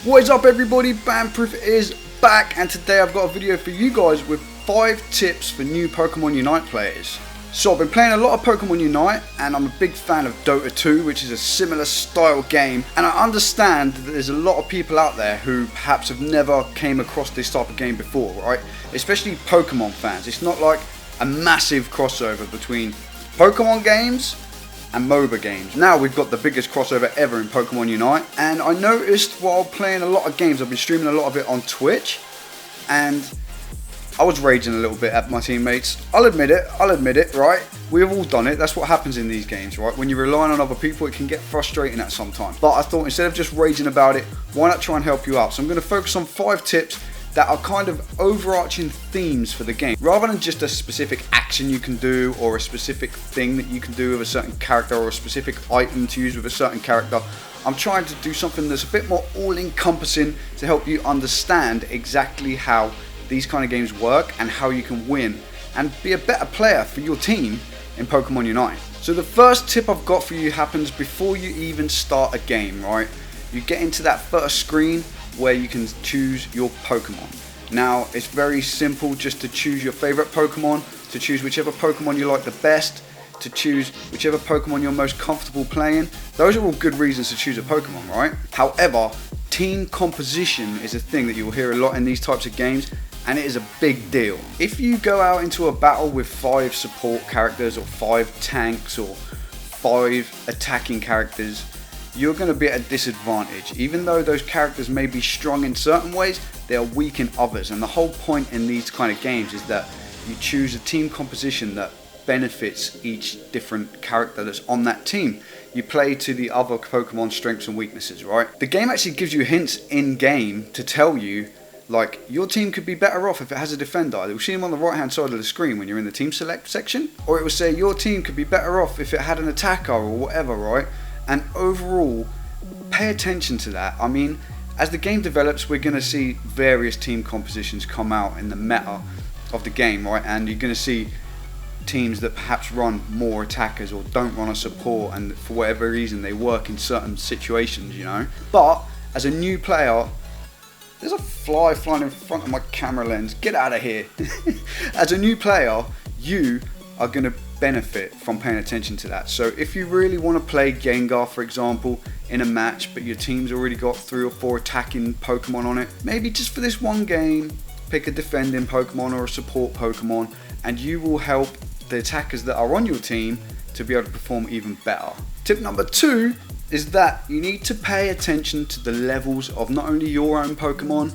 What is up everybody, Banproof is back and today I've got a video for you guys with 5 tips for new Pokemon Unite players. So I've been playing a lot of Pokemon Unite and I'm a big fan of Dota 2, which is a similar style game, and I understand that there's a lot of people out there who perhaps have never came across this type of game before, right? Especially Pokemon fans. It's not like a massive crossover between Pokemon games and MOBA games. Now we've got the biggest crossover ever in Pokemon Unite, and I noticed while playing a lot of games, I've been streaming a lot of it on Twitch, and I was raging a little bit at my teammates. I'll admit it, right? We've all done it. That's what happens in these games, right? When you're relying on other people, it can get frustrating at some time. But I thought instead of just raging about it, why not try and help you out? So I'm going to focus on 5 tips that are kind of overarching themes for the game, rather than just a specific action you can do or a specific thing that you can do with a certain character or a specific item to use with a certain character. I'm trying to do something that's a bit more all-encompassing to help you understand exactly how these kind of games work and how you can win and be a better player for your team in Pokemon Unite. So the first tip I've got for you happens before you even start a game, right? You get into that first screen where you can choose your Pokemon. Now it's very simple just to choose your favorite Pokemon, to choose whichever Pokemon you like the best, to choose whichever Pokemon you're most comfortable playing. Those are all good reasons to choose a Pokemon, right? However, team composition is a thing that you'll hear a lot in these types of games, and it is a big deal. If you go out into a battle with 5 support characters or 5 tanks or 5 attacking characters, you're going to be at a disadvantage. Even though those characters may be strong in certain ways, they are weak in others. And the whole point in these kind of games is that you choose a team composition that benefits each different character that's on that team. You play to the other Pokemon strengths and weaknesses, right? The game actually gives you hints in game to tell you, like, your team could be better off if it has a defender. You'll see them on the right hand side of the screen when you're in the team select section. Or it will say your team could be better off if it had an attacker or whatever, right? And overall, pay attention to that. I mean, as the game develops, we're going to see various team compositions come out in the meta of the game, right? And you're going to see teams that perhaps run more attackers or don't run a support, and for whatever reason they work in certain situations, you know. But as a new player, there's a fly flying in front of my camera lens. Get out of here. As a new player, you are going to benefit from paying attention to that. So if you really want to play Gengar, for example, in a match, but your team's already got 3 or 4 attacking Pokemon on it, maybe just for this one game, pick a defending Pokemon or a support Pokemon, and you will help the attackers that are on your team to be able to perform even better. Tip number 2 is that you need to pay attention to the levels of not only your own Pokemon,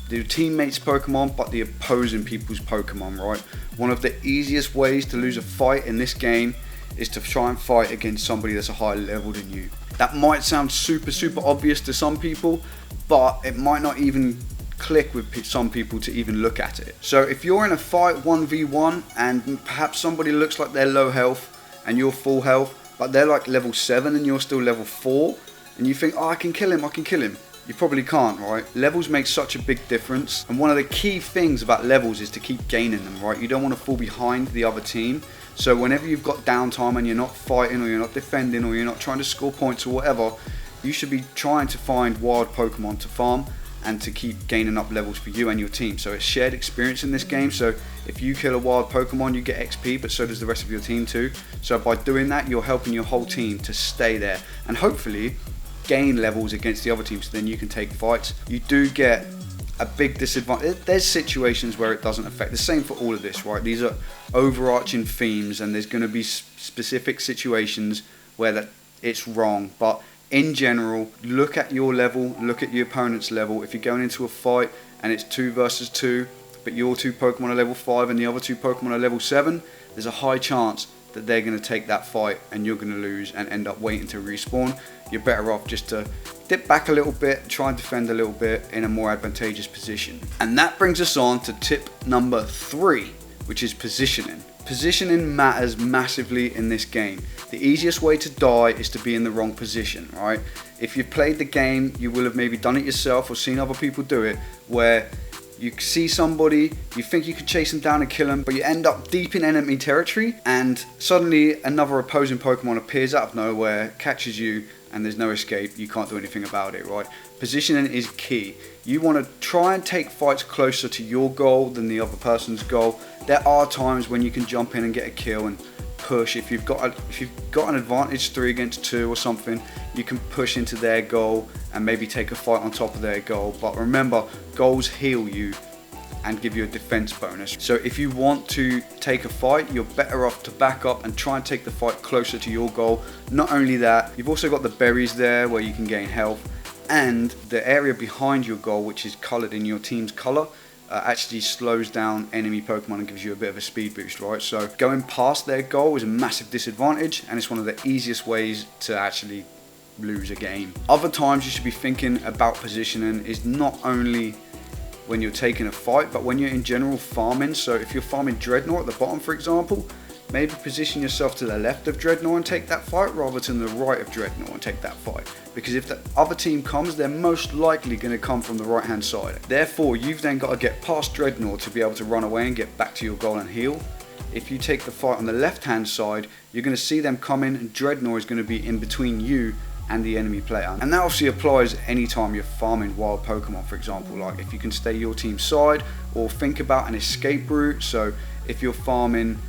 the teammates' Pokemon, but the opposing people's Pokemon, right? One of the easiest ways to lose a fight in this game is to try and fight against somebody that's a higher level than you. That might sound super obvious to some people, but it might not even click with some people to even look at it. So if you're in a fight 1v1 and perhaps somebody looks like they're low health and you're full health, but they're like level 7 and you're still level 4, and you think, oh, I can kill him. You probably can't, right? Levels make such a big difference, and one of the key things about levels is to keep gaining them, right? You don't want to fall behind the other team. So whenever you've got downtime and you're not fighting or you're not defending or you're not trying to score points or whatever, you should be trying to find wild Pokemon to farm and to keep gaining up levels for you and your team. So it's shared experience in this game. So if you kill a wild Pokemon, you get XP, but so does the rest of your team too. So by doing that, you're helping your whole team to stay there and hopefully gain levels against the other team, so then you can take fights. You do get a big disadvantage. There's situations where it doesn't affect. The same for all of this, right? These are overarching themes, and there's going to be specific situations where it's wrong. But in general, look at your level, look at your opponent's level. If you're going into a fight and it's 2 versus 2, but your 2 Pokemon are level 5 and the other 2 Pokemon are level 7, there's a high chance that they're going to take that fight and you're going to lose and end up waiting to respawn. You're better off just to dip back a little bit, try and defend a little bit in a more advantageous position. And that brings us on to tip number 3, which is positioning. Positioning matters massively in this game. The easiest way to die is to be in the wrong position, right? If you've played the game, you will have maybe done it yourself or seen other people do it, where you see somebody, you think you could chase them down and kill them, but you end up deep in enemy territory, and suddenly another opposing Pokemon appears out of nowhere, catches you, and there's no escape, you can't do anything about it, right? Positioning is key. You want to try and take fights closer to your goal than the other person's goal. There are times when you can jump in and get a kill and push. If you've got an advantage 3 against 2 or something, you can push into their goal and maybe take a fight on top of their goal. But remember, goals heal you and give you a defense bonus. So if you want to take a fight, you're better off to back up and try and take the fight closer to your goal. Not only that, you've also got the berries there where you can gain health, and the area behind your goal, which is colored in your team's color, actually slows down enemy Pokemon and gives you a bit of a speed boost, right? So going past their goal is a massive disadvantage, and it's one of the easiest ways to actually lose a game. Other times you should be thinking about positioning is not only when you're taking a fight, but when you're in general farming. So if you're farming Dreadnought at the bottom, for example, maybe position yourself to the left of Dreadnought and take that fight, rather than the right of Dreadnought and take that fight. Because if the other team comes, they're most likely going to come from the right hand side. Therefore, you've then got to get past Dreadnought to be able to run away and get back to your goal and heal. If you take the fight on the left hand side, you're going to see them come in, and Dreadnought is going to be in between you and the enemy player. And that obviously applies anytime you're farming wild Pokemon, for example. Like if you can stay your team's side, or think about an escape route. So if you're farming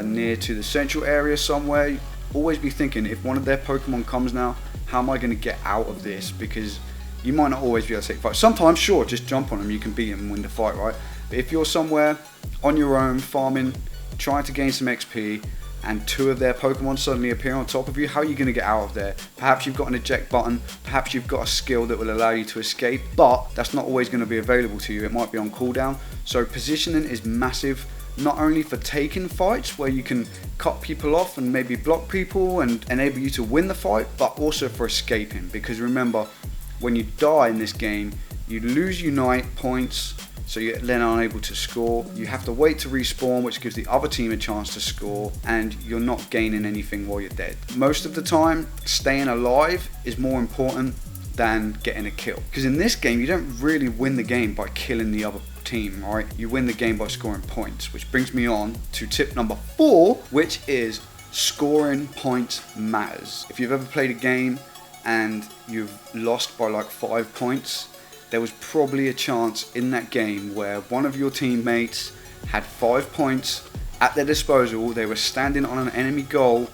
near to the central area somewhere, always be thinking, if one of their Pokemon comes now, how am I going to get out of this? Because you might not always be able to take fight. Sometimes, sure, just jump on them, you can beat them and win the fight, right? But if you're somewhere on your own farming, trying to gain some XP, and 2 of their Pokemon suddenly appear on top of you, how are you going to get out of there? Perhaps you've got an eject button, perhaps you've got a skill that will allow you to escape, but that's not always going to be available to you. It might be on cooldown. So positioning is massive, not only for taking fights where you can cut people off and maybe block people and enable you to win the fight, but also for escaping. Because remember, when you die in this game, you lose Unite points, so you're then unable to score. You have to wait to respawn, which gives the other team a chance to score, and you're not gaining anything while you're dead. Most of the time, staying alive is more important than getting a kill. Because in this game, you don't really win the game by killing the other team, right? You win the game by scoring points, which brings me on to tip number 4, which is scoring points matters. If you've ever played a game and you've lost by like 5 points, there was probably a chance in that game where one of your teammates had 5 points at their disposal. They were standing on an enemy goal,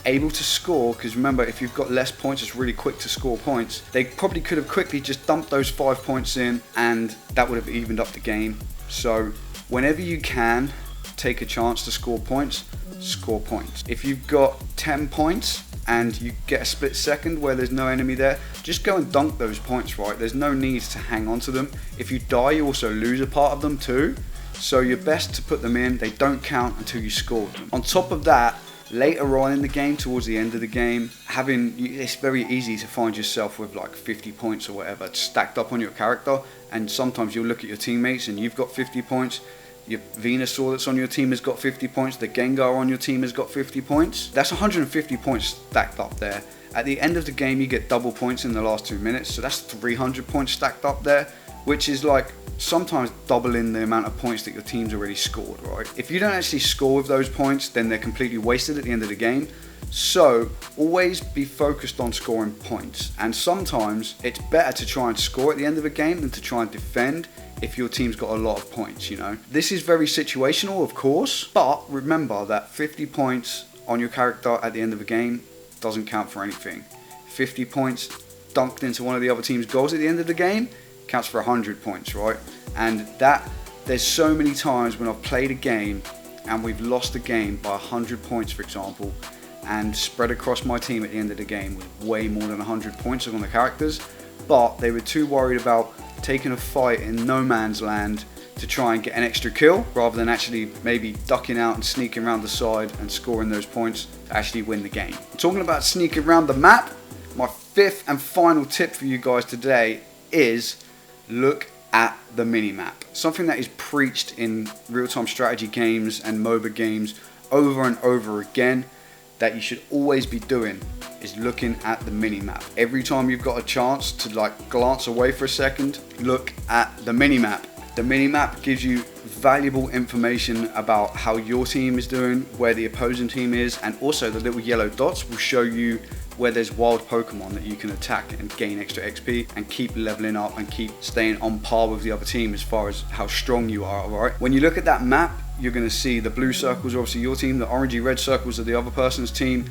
able to score, because remember, if you've got less points, it's really quick to score points. They probably could have quickly just dumped those 5 points in, and that would have evened up the game. So whenever you can take a chance to score points, score points. If you've got 10 points and you get a split second where there's no enemy there, just go and dunk those points, right? There's no need to hang on to them. If you die, you also lose a part of them too. So you're best to put them in. They don't count until you score them. On top of that, later on in the game, towards the end of the game, it's very easy to find yourself with like 50 points or whatever stacked up on your character. And sometimes you'll look at your teammates and you've got 50 points. Your Venusaur that's on your team has got 50 points. The Gengar on your team has got 50 points. That's 150 points stacked up there. At the end of the game, you get double points in the last 2 minutes. So that's 300 points stacked up there, which is like sometimes doubling the amount of points that your team's already scored, right? If you don't actually score with those points, then they're completely wasted at the end of the game. So always be focused on scoring points. And sometimes it's better to try and score at the end of a game than to try and defend if your team's got a lot of points, you know. This is very situational, of course, but remember that 50 points on your character at the end of a game doesn't count for anything. 50 points dunked into one of the other team's goals at the end of the game counts for 100 points, right? And there's so many times when I've played a game and we've lost the game by 100 points, for example, and spread across my team at the end of the game with way more than 100 points on the characters, but they were too worried about taking a fight in no man's land to try and get an extra kill, rather than actually maybe ducking out and sneaking around the side and scoring those points to actually win the game. Talking about sneaking around the map, my 5th and final tip for you guys today is look at the minimap. Something that is preached in real-time strategy games and MOBA games over and over again, that you should always be doing, is looking at the minimap. Every time you've got a chance to like glance away for a second, look at the minimap. The minimap gives you valuable information about how your team is doing, where the opposing team is, and also the little yellow dots will show you where there's wild Pokemon that you can attack and gain extra XP and keep leveling up and keep staying on par with the other team as far as how strong you are, alright? When you look at that map, you're going to see the blue circles are obviously your team, the orangey red circles are the other person's team,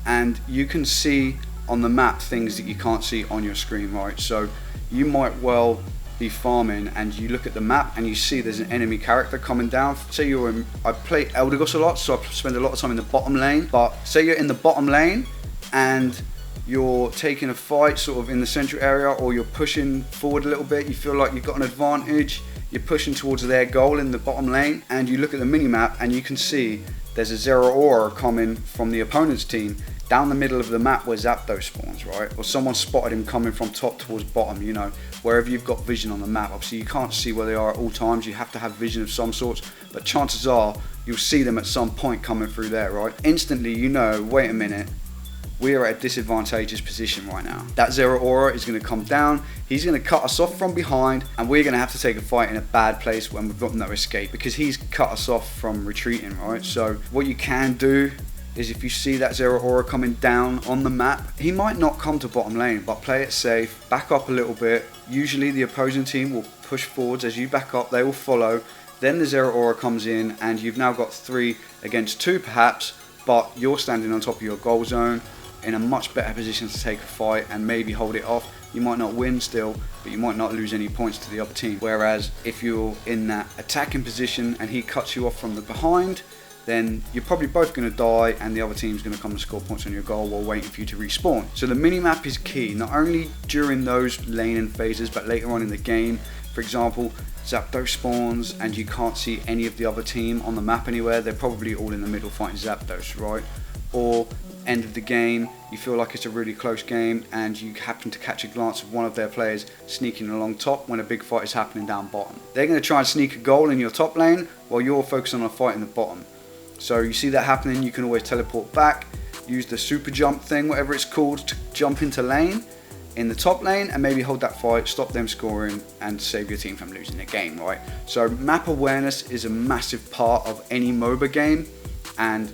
and you can see on the map things that you can't see on your screen, right? So you might well be farming and you look at the map and you see there's an enemy character coming down. Say you're in, I play Eldegoss a lot, so I spend a lot of time in the bottom lane, but say you're in the bottom lane and you're taking a fight sort of in the central area, or you're pushing forward a little bit, you feel like you've got an advantage, you're pushing towards their goal in the bottom lane, and you look at the mini-map and you can see there's a Zeraora coming from the opponent's team down the middle of the map where Zapdos spawns, right? Or someone spotted him coming from top towards bottom, you know, wherever you've got vision on the map. Obviously you can't see where they are at all times, you have to have vision of some sorts, but chances are you'll see them at some point coming through there, right? Instantly you know, wait a minute, we are at a disadvantageous position right now. That Zeraora is going to come down, he's going to cut us off from behind, and we're going to have to take a fight in a bad place when we've got no escape, because he's cut us off from retreating, right? So what you can do is, if you see that Zeraora coming down on the map, he might not come to bottom lane, but play it safe, back up a little bit. Usually the opposing team will push forwards. As you back up, they will follow. Then the Zeraora comes in and you've now got 3 against 2 perhaps, but you're standing on top of your goal zone in a much better position to take a fight and maybe hold it off. You might not win still, but you might not lose any points to the other team. Whereas if you're in that attacking position and he cuts you off from the behind, then you're probably both going to die and the other team's going to come and score points on your goal while waiting for you to respawn. So the mini-map is key, not only during those laning phases, but later on in the game. For example, Zapdos spawns and you can't see any of the other team on the map anywhere. They're probably all in the middle fighting Zapdos, right? Or end of the game, you feel like it's a really close game and you happen to catch a glance of one of their players sneaking along top when a big fight is happening down bottom. They're going to try and sneak a goal in your top lane while you're focusing on a fight in the bottom. So you see that happening, you can always teleport back, use the super jump thing, whatever it's called, to jump into lane in the top lane and maybe hold that fight, stop them scoring and save your team from losing the game, right? So map awareness is a massive part of any MOBA game, and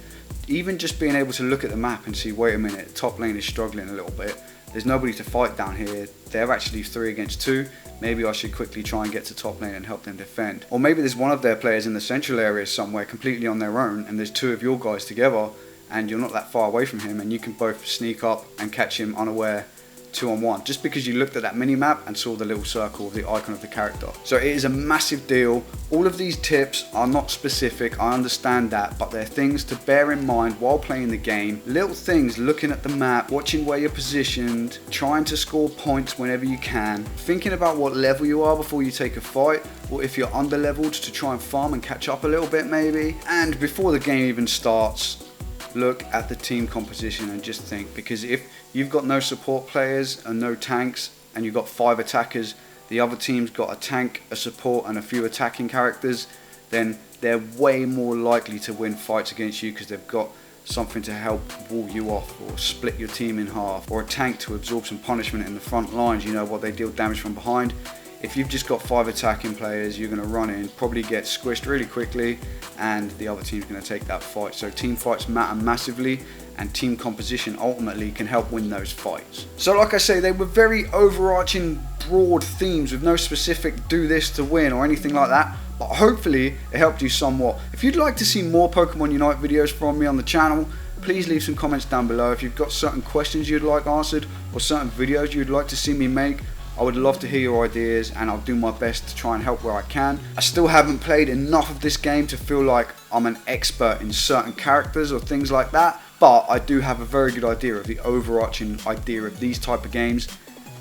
even just being able to look at the map and see, wait a minute, top lane is struggling a little bit, there's nobody to fight down here, they're actually 3 against 2, maybe I should quickly try and get to top lane and help them defend. Or maybe there's one of their players in the central area somewhere completely on their own and there's 2 of your guys together and you're not that far away from him and you can both sneak up and catch him unaware 2-on-1, just because you looked at that mini map and saw the little circle of the icon of the character. So it is a massive deal. All of these tips are not specific, I understand that, but they're things to bear in mind while playing the game. Little things, looking at the map, watching where you're positioned, trying to score points whenever you can, thinking about what level you are before you take a fight, or if you're under leveled, to try and farm and catch up a little bit maybe. And before the game even starts, look at the team composition and just think, because if you've got no support players and no tanks and you've got 5 attackers, the other team's got a tank, a support and a few attacking characters, then they're way more likely to win fights against you because they've got something to help wall you off or split your team in half, or a tank to absorb some punishment in the front lines, you know, what they deal damage from behind. If you've just got 5 attacking players, you're going to run in, probably get squished really quickly, and the other team's going to take that fight. So team fights matter massively, and team composition ultimately can help win those fights. So like I say, they were very overarching, broad themes with no specific do this to win or anything like that, but hopefully it helped you somewhat. If you'd like to see more Pokemon Unite videos from me on the channel, please leave some comments down below. If you've got certain questions you'd like answered or certain videos you'd like to see me make, I would love to hear your ideas and I'll do my best to try and help where I can. I still haven't played enough of this game to feel like I'm an expert in certain characters or things like that, but I do have a very good idea of the overarching idea of these type of games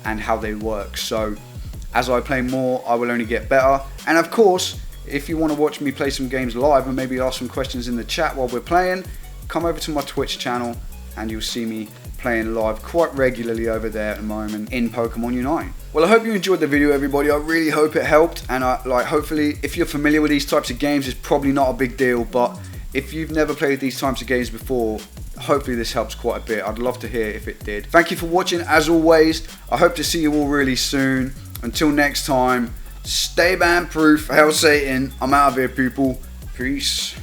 and how they work. So as I play more, I will only get better. And of course, if you want to watch me play some games live and maybe ask some questions in the chat while we're playing, come over to my Twitch channel and you'll see me playing live quite regularly over there at the moment in Pokemon Unite. Well, I hope you enjoyed the video, everybody. I really hope it helped, and hopefully if you're familiar with these types of games, it's probably not a big deal, but if you've never played these types of games before, hopefully this helps quite a bit. I'd love to hear if it did. Thank you for watching as always. I hope to see you all really soon. Until next time, stay ban proof. Hail Satan. I'm out of here, people. Peace.